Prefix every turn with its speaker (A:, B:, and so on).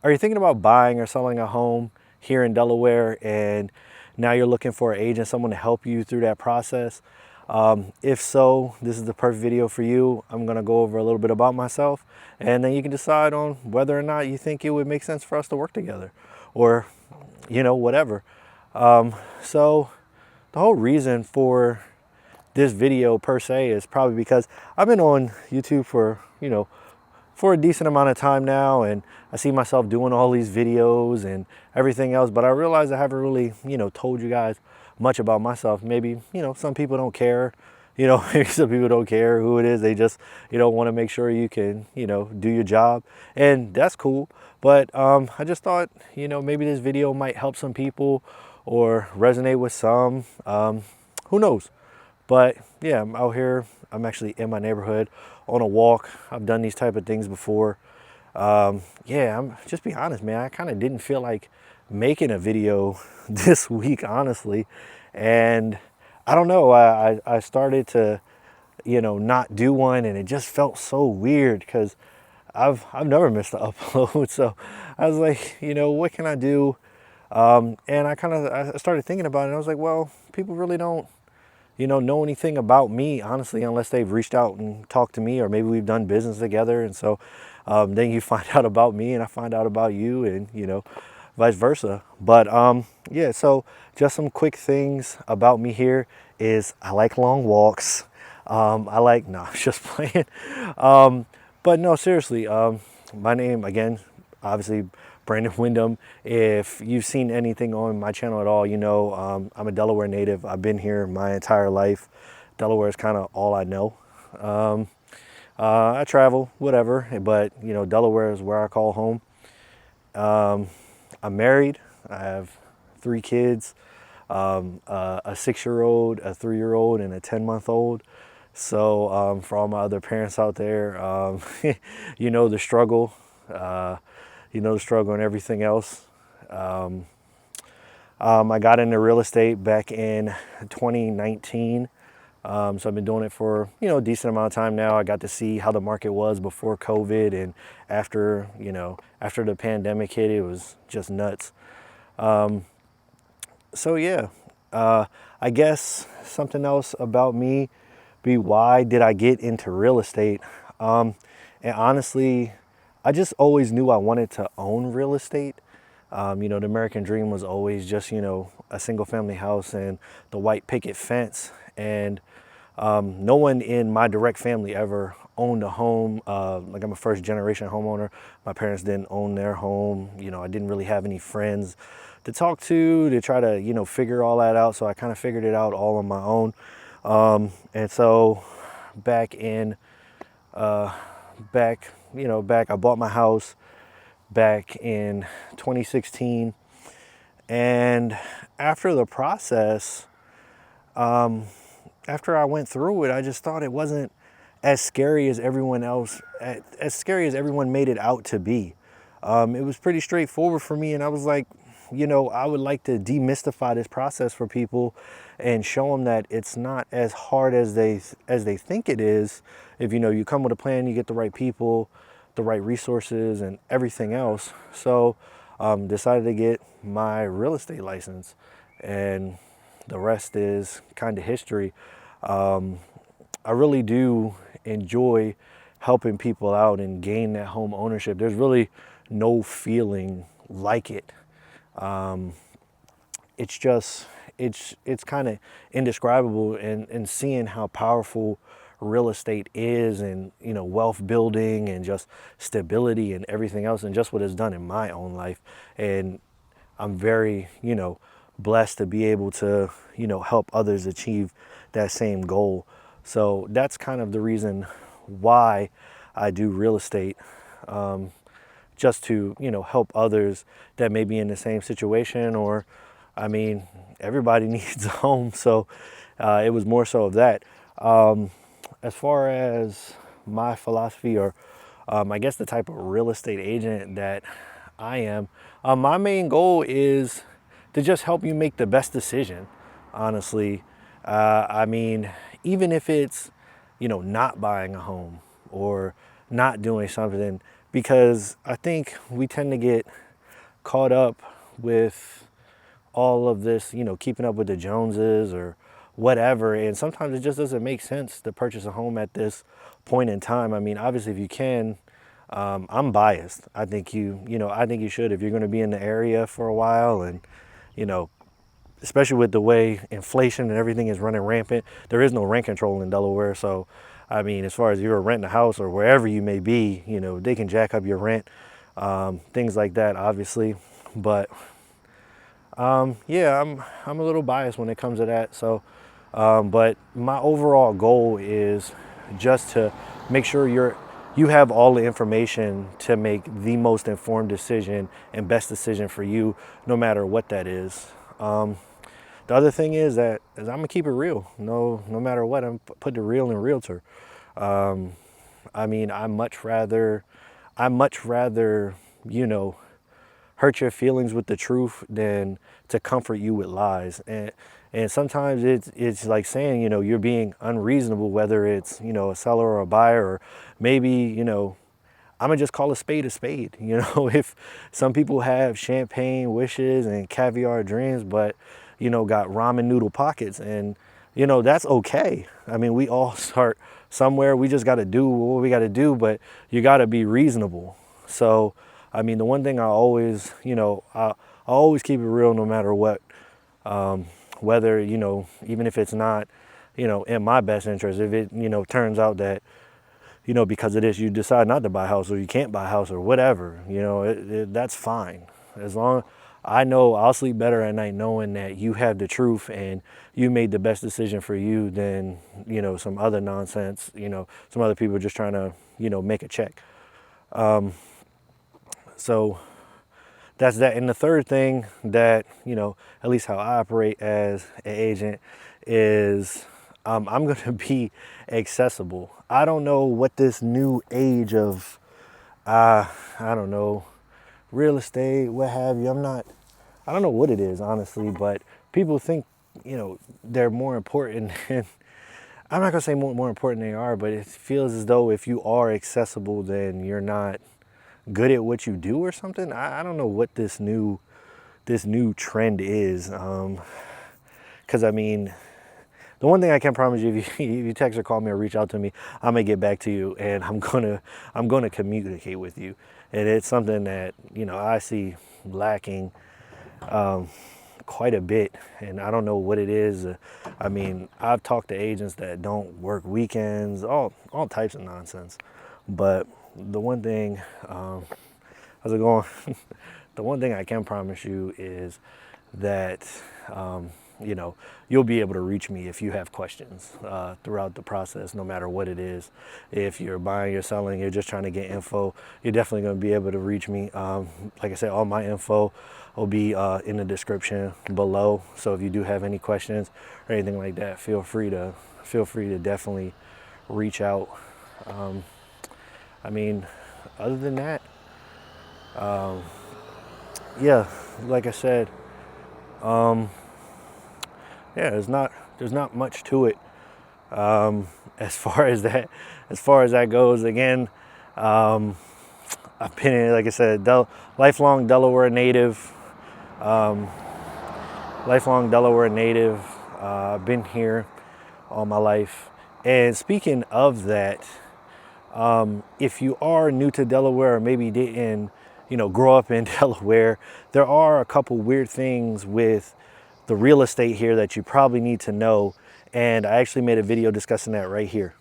A: Are you thinking about buying or selling a home here in Delaware, and now you're looking for an agent, someone to help you through that process? If so, this is the perfect video for you. I'm gonna go over a little bit about myself, and then you can decide on whether or not you think it would make sense for us to work together, or whatever. So the whole reason for this video per se is probably because I've been on YouTube for a decent amount of time now, and I see myself doing all these videos and everything else, but I realize I haven't really, told you guys much about myself. Maybe, some people don't care, maybe some people don't care who it is. They just, want to make sure you can, do your job, and that's cool. But I just thought, maybe this video might help some people or resonate with some. Who knows? But yeah, I'm out here. I'm actually in my neighborhood on a walk. I've done these type of things before. Yeah, I'm just be honest, man. I kind of didn't feel like making a video this week, honestly. And I don't know. I started to, not do one, and it just felt so weird because I've never missed an upload. So I was like, what can I do? And I started thinking about it. And I was like, well, people really don't know anything about me, honestly, unless they've reached out and talked to me, or maybe we've done business together. And so then you find out about me, and I find out about you, and vice versa. But yeah, so just some quick things about me here is I like long walks. I like, no, I'm just playing. But no, seriously, my name again, obviously Brandon Windom. If you've seen anything on my channel at all, I'm a Delaware native. I've been here my entire life. Delaware is kind of all I know. I travel, whatever, but Delaware is where I call home. I'm married. I have 3 kids, a 6-year-old, a 3-year-old, and a 10-month-old. So for all my other parents out there, the struggle. The struggle and everything else. I got into real estate back in 2019. So I've been doing it for, a decent amount of time now. I got to see how the market was before COVID, and after the pandemic hit, it was just nuts. So yeah, I guess something else about me be why did I get into real estate? And honestly, I just always knew I wanted to own real estate. The American dream was always just, a single family house and the white picket fence. And no one in my direct family ever owned a home. Like, I'm a first generation homeowner. My parents didn't own their home. I didn't really have any friends to talk to try to, figure all that out. So I kind of figured it out all on my own. And so back in, I bought my house back in 2016. And after the process, after I went through it, I just thought it wasn't as scary as everyone else, as scary as everyone made it out to be. It was pretty straightforward for me, and I was like, I would like to demystify this process for people and show them that it's not as hard as they think it is. If you come with a plan, you get the right people, the right resources, and everything else. So decided to get my real estate license, and the rest is kind of history. I really do enjoy helping people out and gain that home ownership. There's really no feeling like it. It's just, it's kind of indescribable, and seeing how powerful real estate is, and wealth building and just stability and everything else, and just what it's done in my own life. And I'm very blessed to be able to help others achieve that same goal. So that's kind of the reason why I do real estate, just to help others that may be in the same situation. Or I mean, everybody needs a home, so it was more so of that. As far as my philosophy, or I guess the type of real estate agent that I am, my main goal is to just help you make the best decision, honestly. I mean, even if it's, not buying a home or not doing something, because I think we tend to get caught up with all of this, you know, keeping up with the Joneses or whatever. And sometimes it just doesn't make sense to purchase a home at this point in time. I mean, obviously, if you can, I'm biased. I think I think you should if you're going to be in the area for a while, and you know, especially with the way inflation and everything is running rampant. There is no rent control in Delaware, so I mean, as far as you're renting a house or wherever you may be, you know, they can jack up your rent, things like that, obviously. But yeah, I'm a little biased when it comes to that. So, but my overall goal is just to make sure you have all the information to make the most informed decision and best decision for you, no matter what that is. The other thing is that I'm gonna keep it real. No matter what, I'm put the real in realtor. I mean, I much rather, you know, hurt your feelings with the truth than to comfort you with lies. And sometimes it's like saying, you know, you're being unreasonable, whether it's, you know, a seller or a buyer, or maybe, you know, I'm gonna just call a spade a spade. You know, if some people have champagne wishes and caviar dreams, but, you know, got ramen noodle pockets, and, you know, that's okay. I mean, we all start somewhere. We just got to do what we got to do, but you got to be reasonable. So, I mean, the one thing I always, you know, I always keep it real no matter what, whether, you know, even if it's not, you know, in my best interest, if it, you know, turns out that, you know, because of this, you decide not to buy a house, or you can't buy a house, or whatever, you know, that's fine. As long I know, I'll sleep better at night knowing that you have the truth and you made the best decision for you than, you know, some other nonsense, you know, some other people just trying to, you know, make a check. So that's that. And the third thing that, you know, at least how I operate as an agent is, I'm going to be accessible. I don't know what this new age of, I don't know, real estate, what have you. I don't know what it is, honestly, but people think, you know, they're more important. And I'm not going to say more important than they are, but it feels as though if you are accessible, then you're not good at what you do or something. I don't know what this new trend is. Because I mean, the one thing I can promise you, if you text or call me or reach out to me, I'm gonna get back to you, and I'm gonna communicate with you. And it's something that, you know, I see lacking quite a bit, and I don't know what it is. I mean, I've talked to agents that don't work weekends, all types of nonsense. But the one thing, how's it going? The one thing I can promise you is that, you know, you'll be able to reach me if you have questions throughout the process, no matter what it is. If you're buying or selling, you're just trying to get info, you're definitely going to be able to reach me. Like I said, all my info will be in the description below. So if you do have any questions or anything like that, feel free to definitely reach out. I mean, other than that, yeah, like I said, yeah, there's not much to it. As far as that goes. Again, I've been, like I said, lifelong Delaware native. I've been here all my life. And speaking of that, if you are new to Delaware, or maybe didn't, you know, grow up in Delaware, there are a couple weird things with the real estate here that you probably need to know. And I actually made a video discussing that right here.